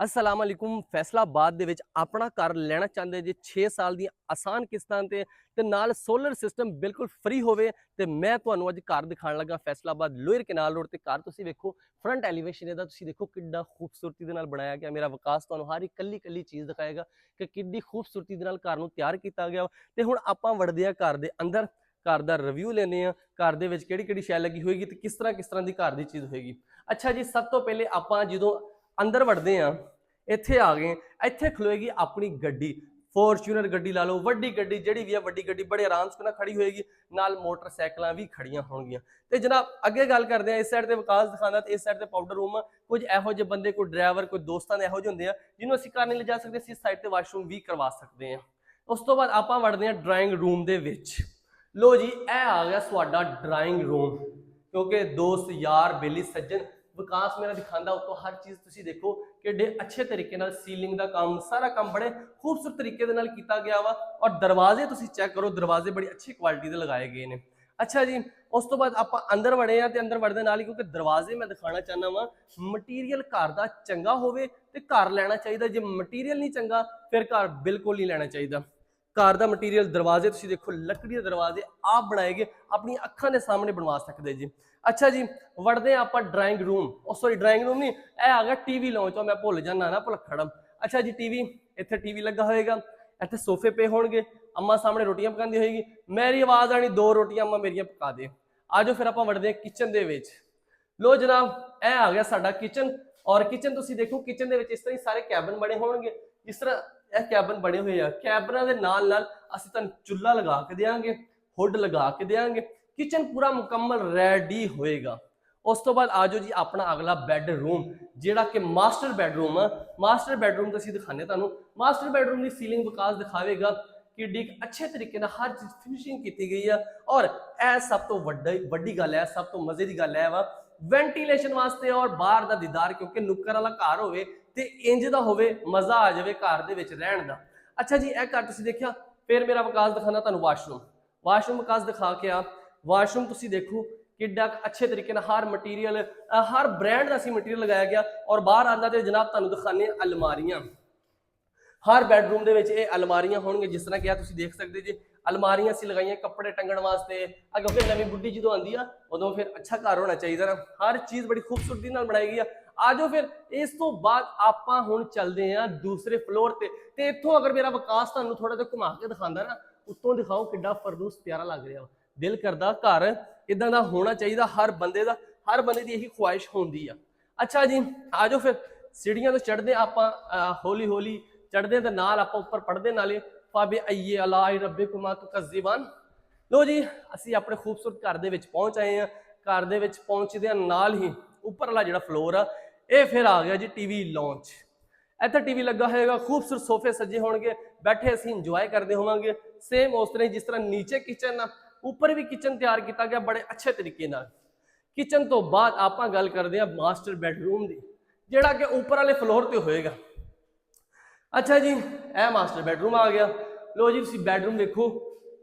अस्सलाम वालेकुम। फैसलाबाद ਦੇ ਵਿੱਚ ਆਪਣਾ ਘਰ ਲੈਣਾ ਚਾਹੁੰਦੇ ਜੇ 6 ਸਾਲ ਦੀਆਂ ਆਸਾਨ ਕਿਸ਼ਤਾਂ ਤੇ ਨਾਲ ਸੋਲਰ ਸਿਸਟਮ ਬਿਲਕੁਲ ਫ੍ਰੀ ਹੋਵੇ ਤੇ ਮੈਂ ਤੁਹਾਨੂੰ ਅੱਜ ਘਰ ਦਿਖਾਉਣ ਲੱਗਾ ਫੈਸਲਾਬਾਦ ਲੋਅਰ ਕਨਾਲ ਰੋਡ ਤੇ। ਘਰ ਤੁਸੀਂ ਵੇਖੋ ਫਰੰਟ ਐਲੀਵੇਸ਼ਨ ਇਹਦਾ, ਤੁਸੀਂ ਦੇਖੋ ਕਿੰਨਾ ਖੂਬਸੂਰਤੀ ਦੇ ਨਾਲ ਬਣਾਇਆ ਗਿਆ। ਮੇਰਾ ਵਿਕਾਸ ਤੁਹਾਨੂੰ ਹਰ ਇੱਕ ਕੱਲੀ ਚੀਜ਼ ਦਿਖਾਏਗਾ ਕਿ ਕਿੰਨੀ ਖੂਬਸੂਰਤੀ ਦੇ ਨਾਲ ਘਰ ਨੂੰ ਤਿਆਰ ਕੀਤਾ ਗਿਆ। ਤੇ ਹੁਣ ਆਪਾਂ ਵੜਦੇ ਆ ਘਰ ਦੇ ਅੰਦਰ, ਘਰ ਦਾ ਰਿਵਿਊ ਲੈਨੇ ਆ। ਘਰ ਦੇ ਵਿੱਚ ਕਿਹੜੀ ਸ਼ੈ ਲੱਗੀ ਹੋਏਗੀ ਤੇ ਕਿਸ ਤਰ੍ਹਾਂ ਦੀ ਘਰ ਦੀ ਚੀਜ਼ ਹੋਏਗੀ। ਅੱਛਾ ਜੀ, ਸਭ ਤੋਂ ਪਹਿਲੇ ਆਪਾਂ ਜਦੋਂ अंदर वड़ते हैं इत्थे आ गए, इत्थे खलोएगी अपनी गड्डी, फॉर्च्यूनर गड्डी ला लो, वड्डी गड्डी जिहड़ी भी है वड्डी गड्डी बड़े आराम से खड़ी होएगी, नाल मोटरसाइकिल भी खड़ियां होणगियां। ते जनाब अगे गल करते हैं, इस साइड ते विकास दिखाना ते इस साइड ते पाउडर रूम। कुछ इहो जे बंदे, कोई ड्राइवर, कोई दोस्तां दे इहो जे हुंदे आ जिन्हों असीं घर नहीं ले जा सकते, असीं इस साइड ते वाशरूम भी करवा सकते हैं। उस तो बाद आपां वड़दे हैं ड्राइंग रूम दे विच। लो जी, यह आ गया तुहाडा ड्राइंग रूम, क्योंकि दोस्त यार बेली सज्जन विकास मेरा दिखाता उत्तों हर चीज़ तुसीं देखो कि अच्छे तरीके नाल सीलिंग का काम, सारा काम बड़े खूबसूरत तरीके दे नाल कीता गया वा। और दरवाजे तुसीं चेक करो, दरवाजे बड़ी अच्छी क्वालिटी दे लगाए गए ने। अच्छा जी, उस तो बाद आपां अंदर वड़े हैं ते अंदर वड़दे नाल ही क्योंकि दरवाजे मैं दिखाना चाहना वा मटीरियल घर दा चंगा होवे ते घर लैना चाहिए। जे मटीरियल नहीं चंगा फिर घर बिल्कुल नहीं लैना चाहिए। घर का मटीरियल, दरवाजे तुसीं देखो लकड़ी के दरवाजे आप बनाए गए, अपनी अखां दे सामने बनवा सकते जी। अच्छा जी, वड़दे आप drawing room, sorry drawing room नहीं, यह आ गया टीवी लॉन्च। मैं भुल जाना ना भुलखड़म। अच्छा जी, टीवी, इत्थे टीवी लगा होएगा, इत्थे सोफे पे होणगे, अम्मा सामने रोटियां पकांदी होएगी, मेरी आवाज़ आनी 2 रोटियां अम्मा मेरियां पका दे। आ जाओ फिर आप वड़दे किचन दे विच। लो जनाब, यह आ गया साडा किचन। और किचन तुसीं देखो, किचन दे विच इस तरह सारे कैबिन बने होणगे, जिस तरह यह कैबिन बने हुए हैं। कैबिनां दे नाल नाल असीं तुहानूं चुल्हा लगा के देंगे, हुड लगा के देंगे, किचन पूरा मुकम्मल रेडी होएगा। उस तो बाद आ जाओ जी अपना अगला बेडरूम, जिहड़ा कि मास्टर बेडरूम है। मास्टर बेडरूम तो असीं दिखाने तुहानूं। मास्टर बेडरूम की सीलिंग विकास दिखावेगा कि अच्छे तरीके नाल हर चीज़ फिनिशिंग की गई है। और यह सब तो वड्डी गल है, सब तो मजे की गल है वा वेंटिलेशन वास्ते और बाहर का दीदार, क्योंकि नुक्कर वाला घर होवे ते इंज दा होवे, मजा आ जाए घर दे विच रहण दा। अच्छा जी, यह घर तुसीं देखिया। फिर मेरा विकास दिखाना तुहानूं वाशरूम। वाशरूम विकास दिखा के आप वाशरूम तुसीं देखो किड्डा अच्छे तरीके नाल हर मटीरियल, हर ब्रांड का मटीरियल लगाया गया। और बाहर आंदा ते जनाब तुहानूं दिखाने अलमारियां। हर बैडरूम दे विच ये अलमारियां होणगे, जिस तरह कि तुसीं देख सकते जी। अलमारियां असीं लगाइयां कपड़े टंगण वास्ते, क्योंकि नवीं बुढ़ी जो आंदी आ उदों फिर अच्छा घर होना चाहिए ना। हर चीज़ बड़ी खूबसूरती नाल बनाई गई है। आ जाओ फिर इस तो बाद आपां हुण चलदे हां दूसरे फ्लोर ते इत्थों अगर मेरा विकास तुहानूं थोड़ा जिहा घुमा के दिखांदा ना, उत्तों दिखाओ किड्डा फरदूस प्यारा लग रहा। दिल करदा घर इदां दा होना चाहिए हर बंदे दा, हर बंदे दी यही ख्वाहिश होंदी आ। अच्छा जी, आ जाओ फिर सीढ़ियां तो चढ़दे आपां हौली हौली चढ़दे ते नाल आपां उपर पढ़दे नाले फाबे अय्ये अला रब्बिकुमा तुकज़्ज़िबान। लो जी, असीं अपने खूबसूरत घर दे विच पहुंच आए हैं। घर दे विच पहुंचदे नाल ही उपर वाला जिहड़ा फ्लोर आ, ये फिर आ गया जी टीवी लॉन्च। इत्थे टीवी लगा होएगा, खूबसूरत सोफे सजे होणगे, बैठे असीं इंजॉय करते होवांगे। सेम उस तरह जिस तरह नीचे किचन आ, उपर भी किचन तैयार किया गया बड़े अच्छे तरीके नाल। किचन तो बाद आपां गल करदे हां मास्टर बेडरूम दी, जिहड़ा कि उपर वाले फ्लोर ते होएगा। अच्छा जी, यह मास्टर बेडरूम आ गया। लो जी, तुसीं बेडरूम देखो,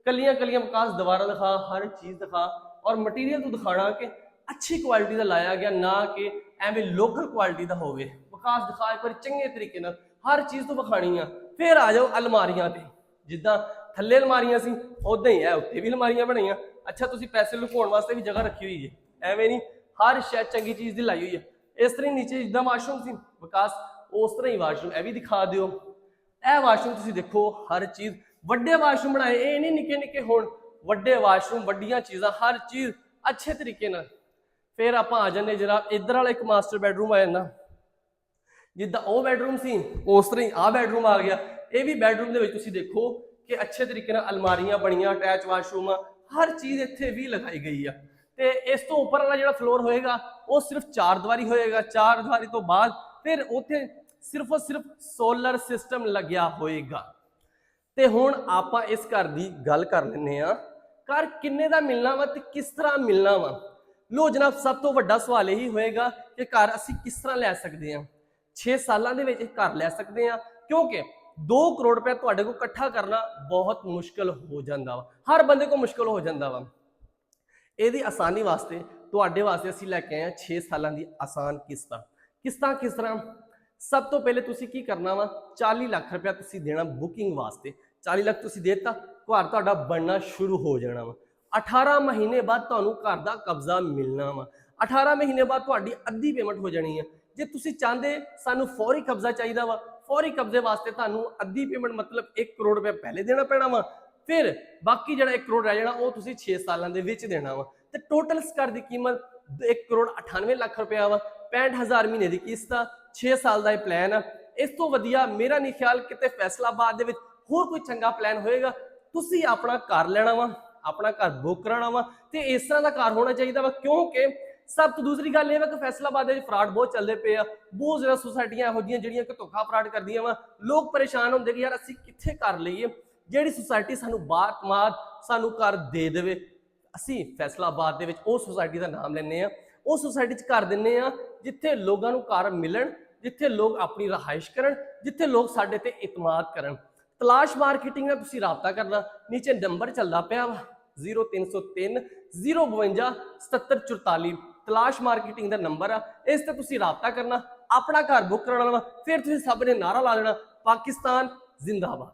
कलियां विकास दोबारा दिखा, हर चीज़ दिखा। और मटीरियल तो दिखाना कि अच्छी क्वालिटी का लाया गया, ना कि एवं लोकल क्वालिटी का होवे। विकास दिखा एक बार चंगे तरीके नाल हर चीज़ तो विखानी आ। फिर आ जाओ अलमारियां ते, जिद्दां थल्ले अलमारियां सी उदां ही है उत्ते भी अलमारियां बनाईयां। अच्छा, तुसीं पैसे लुकाउण वास्ते भी जगह रखी हुई है, एवं नहीं, हर शै चंगी चीज़ दी लाई हुई है। इस तरह नीचे जिद्दां वाशरूम सी विकास, उस तरह ही वाशरूम यह भी दिखा दिओ। यह वाशरूम तुसीं देखो, हर चीज़ वड्डे वाशरूम बनाए, ये नहीं निक्के निक्के होण, वड्डे वाशरूम, वड्डियां चीज़ां, हर चीज़ अच्छे तरीके नाल। फिर आप आ जाने जनाब इधर वाला एक मास्टर बेडरूम आ जाना, जिद्दां ओह बेडरूम सी उस तरह ही आ बेडरूम आ गया। ये भी बेडरूम दे विच तुसीं देखो कि अच्छे तरीके नाल अलमारियां बनियां, अटैच वाशरूम, हर चीज़ इत्थे भी लगाई गई है। ते इस तो उपर वाला जिहड़ा फ्लोर होएगा वो सिर्फ 4 दीवारी होएगा। 4 दीवारी तो बाद फिर उत्थे सिर्फ और सिर्फ सोलर सिस्टम लग्या होएगा। ते हुण आपां इस घर की गल कर लैंदे हां, घर किन्ने दा मिलना वा ते किस तरह मिलना वा। लो जनाब, सब तो वड्डा सवाल यही होएगा कि घर असीं किस तरह लै सकदे हां। 6 सालां दे विच घर लै सकदे हां, क्योंकि 2 करोड़ रुपया तुहाडे कोल इकट्ठा करना बहुत मुश्किल हो जांदा वा, हर बंदे को मुश्किल हो जांदा वा। इहदी आसानी वास्ते तुहाडे वास्ते असीं लैके आए 6 सालां दी आसान किस्तां। किस तरह? ਸਭ ਤੋਂ ਪਹਿਲੇ ਤੁਸੀਂ ਕੀ ਕਰਨਾ ਵਾ, 40 ਲੱਖ ਰੁਪਇਆ ਤੁਸੀਂ ਦੇਣਾ ਬੁਕਿੰਗ ਵਾਸਤੇ। 40 ਲੱਖ ਤੁਸੀਂ ਦੇਤਾ, ਘਰ ਤੁਹਾਡਾ ਬਣਨਾ ਸ਼ੁਰੂ ਹੋ ਜਾਣਾ ਵਾ। 18 ਮਹੀਨੇ ਬਾਅਦ ਤੁਹਾਨੂੰ ਘਰ ਦਾ ਕਬਜ਼ਾ ਮਿਲਣਾ ਵਾ। 18 ਮਹੀਨੇ ਬਾਅਦ ਤੁਹਾਡੀ ਅੱਧੀ ਪੇਮੈਂਟ ਹੋ ਜਾਣੀ ਹੈ। ਜੇ ਤੁਸੀਂ ਚਾਹੁੰਦੇ ਸਾਨੂੰ ਫੌਰੀ ਕਬਜ਼ਾ ਚਾਹੀਦਾ ਵਾ, ਫੌਰੀ ਕਬਜ਼ੇ ਵਾਸਤੇ ਤੁਹਾਨੂੰ ਅੱਧੀ ਪੇਮੈਂਟ ਮਤਲਬ 1 ਕਰੋੜ ਰੁਪਏ ਪਹਿਲੇ ਦੇਣਾ ਪੈਣਾ ਵਾ, ਫਿਰ ਬਾਕੀ ਜਿਹੜਾ 1 ਕਰੋੜ ਰਹਿ ਜਾਣਾ ਉਹ ਤੁਸੀਂ 6 ਸਾਲਾਂ ਦੇ ਵਿੱਚ ਦੇਣਾ ਵਾ। ਤੇ ਟੋਟਲ ਇਸ ਘਰ ਦੀ ਕੀਮਤ 1 ਕਰੋੜ 98 ਲੱਖ ਰੁਪਇਆ ਵਾ। 65,000 ਮਹੀਨੇ ਦੀ ਕਿਸ਼ਤ ਆ, 6 ਸਾਲ ਦਾ ਇਹ ਪਲਾਨ ਆ। ਇਸ ਤੋਂ ਵਧੀਆ ਮੇਰਾ ਨਹੀਂ ਖਿਆਲ ਕਿਤੇ ਫੈਸਲਾਬਾਦ ਦੇ ਵਿੱਚ ਹੋਰ ਕੋਈ ਚੰਗਾ ਪਲਾਨ ਹੋਏਗਾ। ਤੁਸੀਂ ਆਪਣਾ ਘਰ ਲੈਣਾ ਵਾ, ਆਪਣਾ ਘਰ ਬੁੱਕ ਕਰਾਉਣਾ ਵਾ, ਤੇ ਇਸ ਤਰ੍ਹਾਂ ਦਾ ਘਰ ਹੋਣਾ ਚਾਹੀਦਾ ਵਾ, ਕਿਉਂਕਿ ਸਭ ਤੋਂ ਦੂਸਰੀ ਗੱਲ ਇਹ ਵਾ ਕਿ ਫੈਸਲਾਬਾਦ ਦੇ ਵਿੱਚ ਫਰਾਡ ਬਹੁਤ ਚੱਲਦੇ ਪਏ ਆ। ਬਹੁਤ ਜ਼ਿਆਦਾ ਸੁਸਾਇਟੀਆਂ ਇਹੋ ਜਿਹੀਆਂ ਜਿਹੜੀਆਂ ਕਿ ਧੋਖਾ ਫਰਾਡ ਕਰਦੀਆਂ ਵਾ। ਲੋਕ ਪਰੇਸ਼ਾਨ ਹੁੰਦੇ ਕਿ ਯਾਰ ਅਸੀਂ ਕਿੱਥੇ ਘਰ ਲਈਏ, ਜਿਹੜੀ ਸੁਸਾਇਟੀ ਸਾਨੂੰ ਬਾਤ ਸਾਨੂੰ ਘਰ ਦੇ ਦੇਵੇ। ਅਸੀਂ ਫੈਸਲਾਬਾਦ ਦੇ ਵਿੱਚ ਉਹ ਸੁਸਾਇਟੀ ਦਾ ਨਾਮ ਲੈਂਦੇ ਆ, ਉਹ ਸੁਸਾਇਟੀ 'ਚ ਘਰ ਦਿੰਦੇ ਆ ਜਿੱਥੇ ਲੋਕਾਂ ਨੂੰ ਘਰ ਮਿਲਣ, ਜਿੱਥੇ ਲੋਕ ਆਪਣੀ ਰਹਾਇਸ਼ ਕਰਨ, ਜਿੱਥੇ ਲੋਕ ਸਾਡੇ ਤੇ ਇਤਮਾਦ ਕਰਨ। ਤਲਾਸ਼ ਮਾਰਕੀਟਿੰਗ ਨਾਲ ਤੁਸੀਂ ਰਾਬਤਾ ਕਰਨਾ, ਨੀਚੇ ਨੰਬਰ ਚੱਲਦਾ ਪਿਆ ਵਾ 0303 052 7744। ਤਲਾਸ਼ ਮਾਰਕੀਟਿੰਗ ਦਾ ਨੰਬਰ ਆ, ਇਸ ਤੇ ਤੁਸੀਂ ਰਾਬਤਾ ਕਰਨਾ, ਆਪਣਾ ਘਰ ਬੁੱਕ ਕਰਾਉਣਾ ਵਾ। ਫਿਰ ਤੁਸੀਂ ਸਭ ਨੇ ਨਾਰਾ ਲਾ ਦੇਣਾ, ਪਾਕਿਸਤਾਨ ਜ਼ਿੰਦਾਬਾਦ।